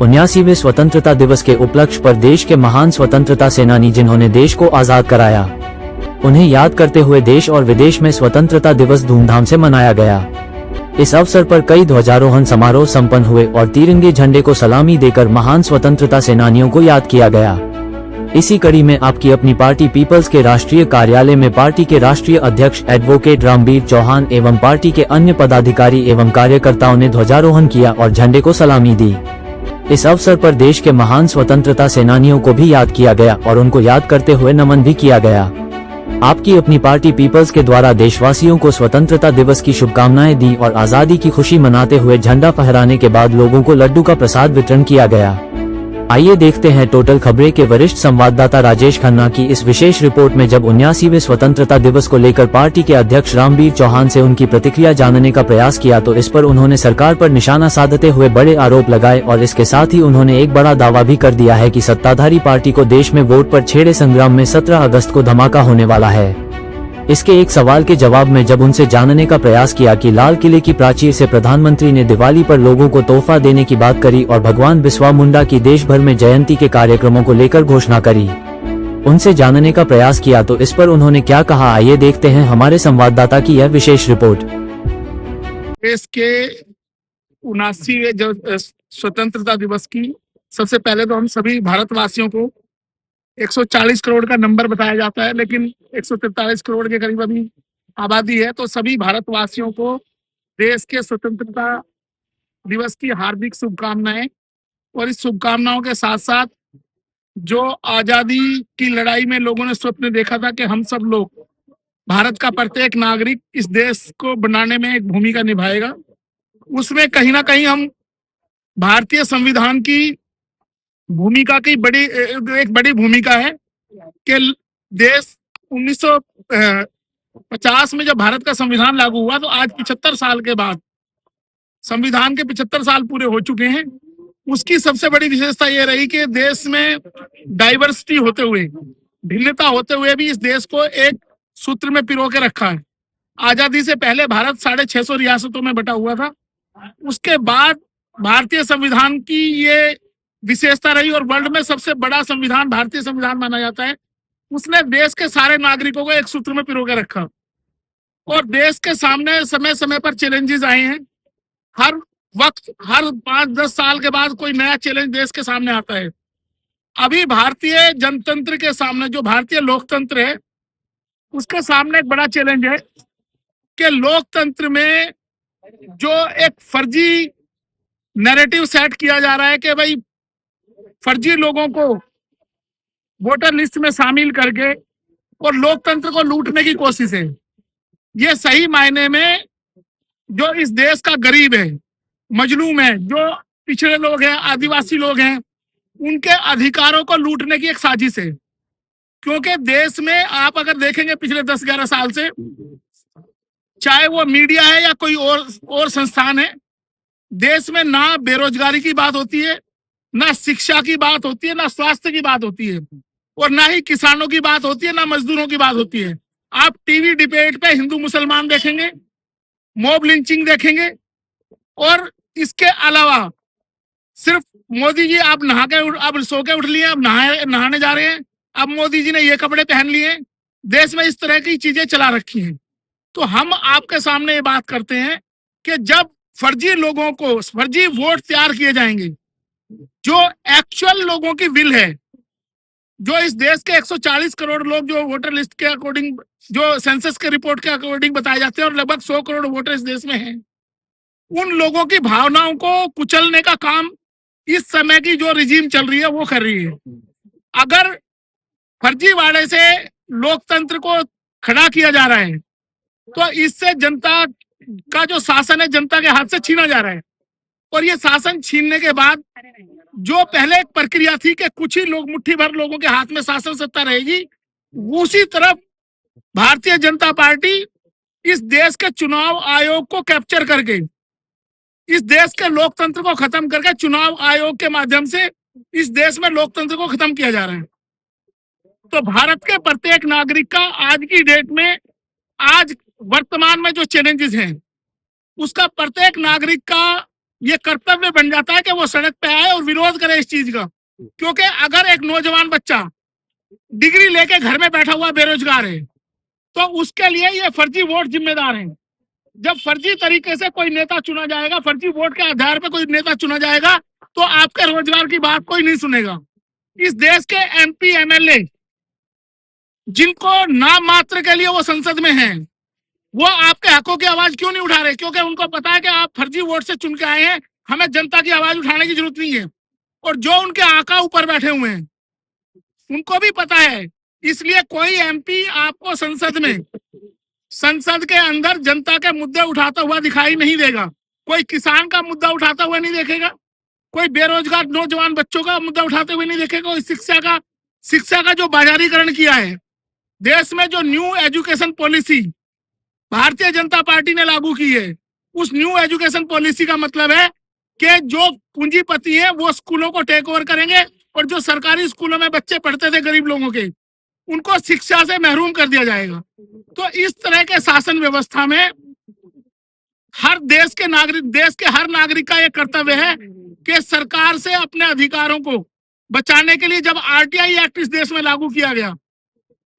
79वें स्वतंत्रता दिवस के उपलक्ष्य पर देश के महान स्वतंत्रता सेनानी जिन्होंने देश को आजाद कराया, उन्हें याद करते हुए देश और विदेश में स्वतंत्रता दिवस धूमधाम से मनाया गया। इस अवसर पर कई ध्वजारोहण समारोह संपन्न हुए और तिरंगे झंडे को सलामी देकर महान स्वतंत्रता सेनानियों को याद किया गया। इसी कड़ी में आपकी अपनी पार्टी पीपल्स के राष्ट्रीय कार्यालय में पार्टी के राष्ट्रीय अध्यक्ष एडवोकेट रामबीर चौहान एवं पार्टी के अन्य पदाधिकारी एवं कार्यकर्ताओं ने ध्वजारोहण किया और झंडे को सलामी दी। इस अवसर पर देश के महान स्वतंत्रता सेनानियों को भी याद किया गया और उनको याद करते हुए नमन भी किया गया। आपकी अपनी पार्टी पीपल्स के द्वारा देशवासियों को स्वतंत्रता दिवस की शुभकामनाएं दी और आजादी की खुशी मनाते हुए झंडा फहराने के बाद लोगों को लड्डू का प्रसाद वितरण किया गया। आइए देखते हैं टोटल खबरें के वरिष्ठ संवाददाता राजेश खन्ना की इस विशेष रिपोर्ट में। जब 79वें स्वतंत्रता दिवस को लेकर पार्टी के अध्यक्ष रामबीर चौहान से उनकी प्रतिक्रिया जानने का प्रयास किया तो इस पर उन्होंने सरकार पर निशाना साधते हुए बड़े आरोप लगाए और इसके साथ ही उन्होंने एक बड़ा दावा भी कर दिया है कि सत्ताधारी पार्टी को देश में वोट पर छेड़े संग्राम में 17 अगस्त को धमाका होने वाला है। इसके एक सवाल के जवाब में जब उनसे जानने का प्रयास किया कि लाल किले की प्राचीर से प्रधानमंत्री ने दिवाली पर लोगों को तोहफा देने की बात करी और भगवान बिरसा मुंडा की देश भर में जयंती के कार्यक्रमों को लेकर घोषणा करी, उनसे जानने का प्रयास किया तो इस पर उन्होंने क्या कहा, आइए देखते हैं हमारे संवाददाता की यह विशेष रिपोर्ट। देश के 79वें स्वतंत्रता दिवस की सबसे पहले तो हम सभी भारतवासियों को 140 करोड़ का नंबर बताया जाता है, लेकिन 143 करोड़ के करीब अभी आबादी है। तो सभी भारतवासियों को देश के स्वतंत्रता दिवस की हार्दिक शुभकामनाएं। और इस शुभकामनाओं के साथ साथ जो आजादी की लड़ाई में लोगों ने स्वप्न देखा था कि हम सब लोग, भारत का प्रत्येक नागरिक इस देश को बनाने में एक भूमिका निभाएगा, उसमें कहीं ना कहीं हम भारतीय संविधान की भूमिका की एक बड़ी भूमिका है कि देश 1950 में जब भारत का संविधान लागू हुआ तो आज 75 साल के बाद संविधान के 75 साल पूरे हो चुके हैं। उसकी सबसे बड़ी विशेषता ये रही कि देश में डाइवर्सिटी होते हुए, भिन्नता होते हुए भी इस देश को एक सूत्र में पिरो के रखा है। आजादी से पहले भारत 650 रियासतों में बटा हुआ था। उसके बाद भारतीय संविधान की ये विशेषता रही और वर्ल्ड में सबसे बड़ा संविधान भारतीय संविधान माना जाता है। उसने देश के सारे नागरिकों को एक सूत्र में पिरो के रखा और देश के सामने समय समय पर चैलेंजेस आए हैं। हर वक्त, हर 5-10 साल के बाद कोई नया चैलेंज देश के सामने आता है। अभी भारतीय जनतंत्र के सामने, जो भारतीय लोकतंत्र है, उसके सामने एक बड़ा चैलेंज है कि लोकतंत्र में जो एक फर्जी नैरेटिव सेट किया जा रहा है कि भाई फर्जी लोगों को वोटर लिस्ट में शामिल करके और लोकतंत्र को लूटने की कोशिश है। ये सही मायने में जो इस देश का गरीब है, मजलूम है, जो पिछड़े लोग हैं, आदिवासी लोग हैं, उनके अधिकारों को लूटने की एक साजिश है। क्योंकि देश में आप अगर देखेंगे पिछले 10-11 साल से, चाहे वो मीडिया है या कोई और संस्थान है, देश में ना बेरोजगारी की बात होती है, ना शिक्षा की बात होती है, ना स्वास्थ्य की बात होती है, और ना ही किसानों की बात होती है, ना मजदूरों की बात होती है। आप टीवी डिबेट पे हिंदू मुसलमान देखेंगे, मॉब लिंचिंग देखेंगे, और इसके अलावा सिर्फ मोदी जी आप अब सो के उठ लिए, अब नहाने जा रहे हैं, अब मोदी जी ने ये कपड़े पहन लिए, देश में इस तरह की चीजें चला रखी हैं। तो हम आपके सामने ये बात करते हैं कि जब फर्जी लोगों को फर्जी वोट तैयार किए जाएंगे, जो एक्चुअल लोगों की विल है, जो इस देश के 140 करोड़ लोग जो वोटर लिस्ट के अकॉर्डिंग, जो सेंसस के रिपोर्ट के अकॉर्डिंग बताए जाते हैं, और लगभग 100 करोड़ वोटर इस देश में हैं, उन लोगों की भावनाओं को कुचलने का काम इस समय की जो रिजीम चल रही है वो कर रही है। अगर फर्जीवाड़े से लोकतंत्र को खड़ा किया जा रहा है तो इससे जनता का जो शासन है जनता के हाथ से छीना जा रहा है। और ये शासन छीनने के बाद जो पहले एक प्रक्रिया थी कि कुछ ही लोग, मुट्ठी भर लोगों के हाथ में शासन सत्ता रहेगी, उसी तरफ भारतीय जनता पार्टी इस देश के चुनाव आयोग को कैप्चर करके, इस देश के लोकतंत्र को खत्म करके चुनाव आयोग के माध्यम से इस देश में लोकतंत्र को खत्म किया जा रहा है। तो भारत के प्रत्येक नागरिक का आज की डेट में, आज वर्तमान में जो चैलेंजेस हैं, उसका प्रत्येक नागरिक का ये कर्तव्य बन जाता है कि वो सड़क पे आए और विरोध करे इस चीज का। क्योंकि अगर एक नौजवान बच्चा डिग्री लेके घर में बैठा हुआ बेरोजगार है तो उसके लिए ये फर्जी वोट जिम्मेदार है। जब फर्जी तरीके से कोई नेता चुना जाएगा, फर्जी वोट के आधार पर कोई नेता चुना जाएगा, तो आपके रोजगार की बात कोई नहीं सुनेगा। इस देश के एमपी एमएलए जिनको नाम मात्र के लिए वो संसद में हैं, वो आपके हकों की आवाज क्यों नहीं उठा रहे? क्योंकि उनको पता है कि आप फर्जी वोट से चुन के आए हैं, हमें जनता की आवाज उठाने की जरूरत नहीं है। और जो उनके आका ऊपर बैठे हुए हैं उनको भी पता है, इसलिए कोई एमपी आपको संसद के अंदर जनता के मुद्दे उठाता हुआ दिखाई नहीं देगा। कोई किसान का मुद्दा उठाता हुआ नहीं देखेगा, कोई बेरोजगार नौजवान बच्चों का मुद्दा उठाते हुए नहीं देखेगा, कोई शिक्षा का जो बाजारीकरण किया है देश में, जो new education policy Bharatiya Janata party ने लागू की है, उस न्यू एजुकेशन पॉलिसी का मतलब है कि जो पूंजीपति है वो स्कूलों को टेक ओवर करेंगे और जो सरकारी स्कूलों में बच्चे पढ़ते थे गरीब लोगों के, उनको शिक्षा से महरूम कर दिया जाएगा। तो इस तरह के शासन व्यवस्था में हर देश के हर नागरिक का यह कर्तव्य है कि सरकार से अपने अधिकारों को बचाने के लिए, जब आरटीआई एक्ट इस देश में लागू किया गया,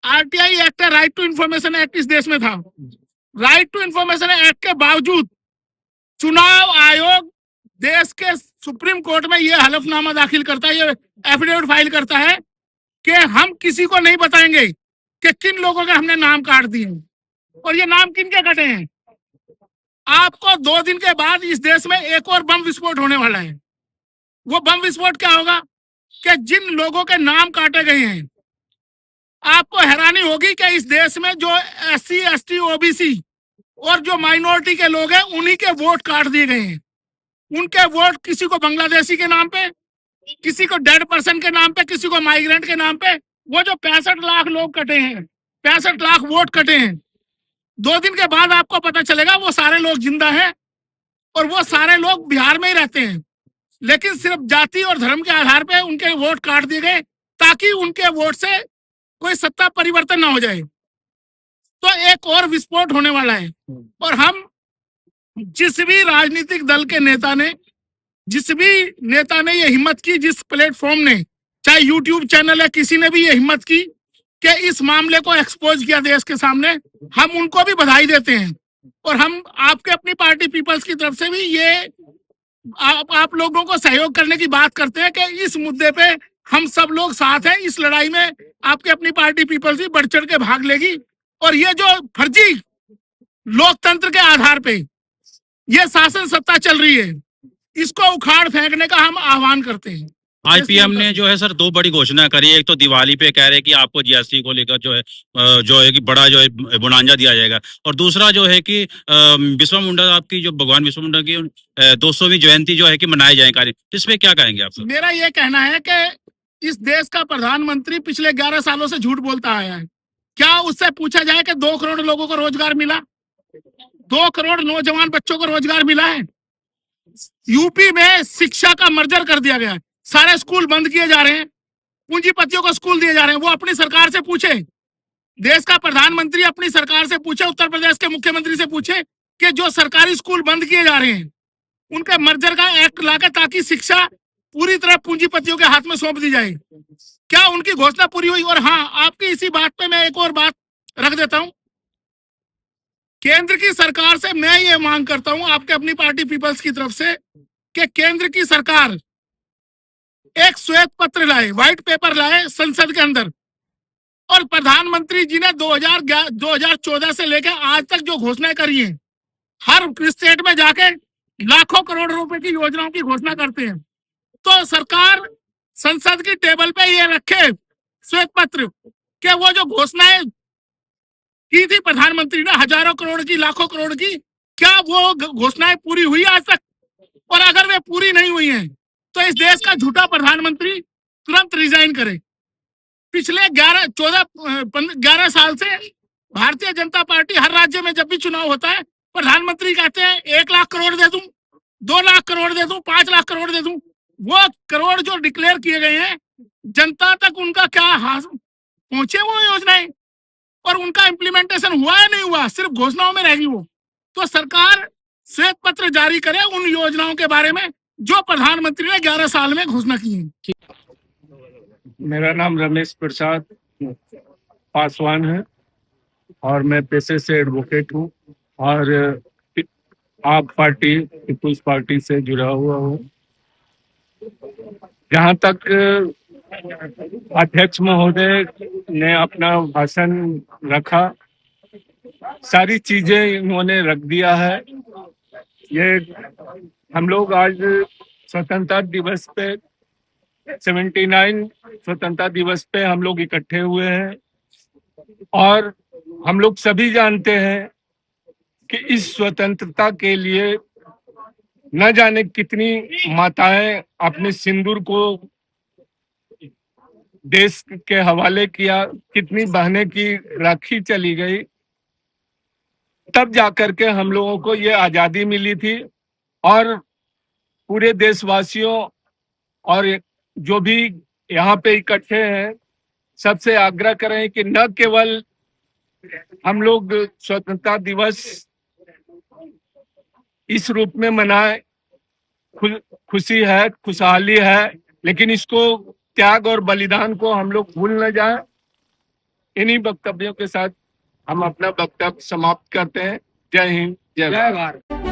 RTI act, right to information act इस देश में था, राइट टू इंफॉर्मेशन एक्ट के बावजूद चुनाव आयोग देश के सुप्रीम कोर्ट में यह हलफनामा दाखिल करता है, ये एफिडेविट फाइल करता है कि हम किसी को नहीं बताएंगे कि किन लोगों के हमने नाम काट दिए और ये नाम किन के कटे हैं। आपको 2 दिन के बाद इस देश में एक और बम विस्फोट होने वाला है। वो बम विस्फोट क्या होगा कि जिन लोगों के नाम काटे गए हैं, आपको हैरानी होगी कि इस देश में जो एससी एसटी ओबीसी और जो माइनॉरिटी के लोग हैं उन्हीं के वोट काट दिए गए हैं। उनके वोट किसी को बांग्लादेशी के नाम पे, किसी को डेड पर्सन के नाम पे, किसी को माइग्रेंट के नाम पे, वो जो 65 लाख लोग कटे हैं, 65 लाख वोट कटे हैं, 2 दिन के बाद आपको पता चलेगा वो सारे लोग जिंदा हैं और वो सारे लोग बिहार में ही रहते हैं, लेकिन सिर्फ जाति और धर्म के आधार पे उनके वोट काट दिए गए ताकि उनके वोट से कोई सत्ता परिवर्तन ना हो जाए। तो एक और विस्फोट होने वाला है। और हम जिस भी राजनीतिक दल के नेता ने, जिस भी नेता ने ये हिम्मत की, जिस प्लेटफॉर्म ने, चाहे यूट्यूब चैनल है, किसी ने भी ये हिम्मत की कि इस मामले को एक्सपोज किया देश के सामने, हम उनको भी बधाई देते हैं। और हम आपके अपनी पार्टी पीपल्स की तरफ से भी ये आप लोगों को सहयोग करने की बात करते हैं कि इस मुद्दे पे हम सब लोग साथ हैं। इस लड़ाई में आपके अपनी पार्टी पीपल्स भी बढ़ चढ़ के भाग लेगी और ये जो फर्जी लोकतंत्र के आधार पे ये शासन सत्ता चल रही है, इसको उखाड़ फेंकने का हम आह्वान करते हैं। आईपीएम ने जो है सर 2 बड़ी घोषणा करी है। एक तो दिवाली पे कह रहे हैं कि आपको जीएसटी को लेकर जो है कि बड़ा जो है बोनांजा दिया जाएगा, और दूसरा जो है कि बिरसा मुंडा, आपकी जो भगवान बिरसा मुंडा की 200वीं जयंती जो है कि मनाए जाए कार्य, इस पे क्या कहेंगे आप सर? मेरा ये कहना है कि इस देश का प्रधानमंत्री पिछले 11 सालों से झूठ बोलता आया है। क्या उससे पूछा जाए कि 2 करोड़ लोगों को रोजगार मिला, 2 करोड़ नौजवान बच्चों को रोजगार मिला है? यूपी में शिक्षा का मर्जर कर दिया गया है, सारे स्कूल बंद किए जा रहे हैं, पूंजीपतियों को स्कूल दिए जा रहे हैं। वो अपनी सरकार से पूछे, देश का प्रधानमंत्री अपनी सरकार से पूछे, उत्तर प्रदेश के मुख्यमंत्री से पूछे कि जो सरकारी स्कूल बंद किए जा रहे हैं उनका मर्जर का एक्ट लाकर ताकि शिक्षा पूरी तरह पूंजीपतियों के हाथ में सौंप दी जाए। क्या उनकी घोषणा पूरी हुई? और हाँ, आपकी इसी बात पे मैं एक और बात रख देता हूं। केंद्र की सरकार से मैं ये मांग करता हूं आपके अपनी पार्टी पीपल्स की तरफ से कि केंद्र की सरकार एक श्वेत पत्र लाए, व्हाइट पेपर लाए संसद के अंदर, और प्रधानमंत्री जी ने 2014 से लेकर आज तक जो घोषणाएं करी हैं, हर स्टेट में जाके लाखों करोड़ रुपए की योजनाओं की घोषणा करते हैं, तो सरकार संसद की टेबल पे ये रखे श्वेत पत्र कि वो जो घोषणाएं की थी प्रधानमंत्री ने, हजारों करोड़ की, लाखों करोड़ की, क्या वो घोषणाएं पूरी हुई आज तक? और अगर वे पूरी नहीं हुई हैं तो इस देश का झूठा प्रधानमंत्री तुरंत रिजाइन करे। पिछले 11 साल से भारतीय जनता पार्टी हर राज्य में जब भी चुनाव होता है, प्रधानमंत्री कहते हैं 1 लाख करोड़ दे दूं, 2 लाख करोड़ दे दूं, 5 लाख करोड़ दे दूं। वो करोड़ जो डिक्लेयर किए गए हैं, जनता तक उनका क्या हाथ पहुंचे वो योजनाएं, और उनका इम्प्लीमेंटेशन हुआ या नहीं हुआ, सिर्फ घोषणाओं में रहेगी वो। तो सरकार श्वेत पत्र जारी करे उन योजनाओं के बारे में जो प्रधानमंत्री ने 11 साल में घोषणा की है। मेरा नाम रमेश प्रसाद पासवान है और मैं पेशे से एडवोकेट हूँ और आप पार्टी पीपुल्स पार्टी से जुड़ा हुआ हूँ। जहाँ तक अध्यक्ष महोदय ने अपना भाषण रखा, सारी चीजें इन्होंने रख दिया है। ये हम लोग आज स्वतंत्रता दिवस पे 79 स्वतंत्रता दिवस पे हम लोग इकट्ठे हुए हैं और हम लोग सभी जानते हैं कि इस स्वतंत्रता के लिए न जाने कितनी माताएं अपने सिंदूर को देश के हवाले किया, कितनी बहनें की राखी चली गई, तब जाकर के हम लोगों को ये आजादी मिली थी। और पूरे देशवासियों और जो भी यहाँ पे इकट्ठे हैं सबसे आग्रह करें कि न केवल हम लोग स्वतंत्रता दिवस इस रूप में मनाएं, खुशी है, खुशहाली है, लेकिन इसको त्याग और बलिदान को हम लोग भूल न जाएं। इन्हीं वक्तव्यों के साथ हम अपना वक्तव्य समाप्त करते हैं। जय हिंद, जय भारत।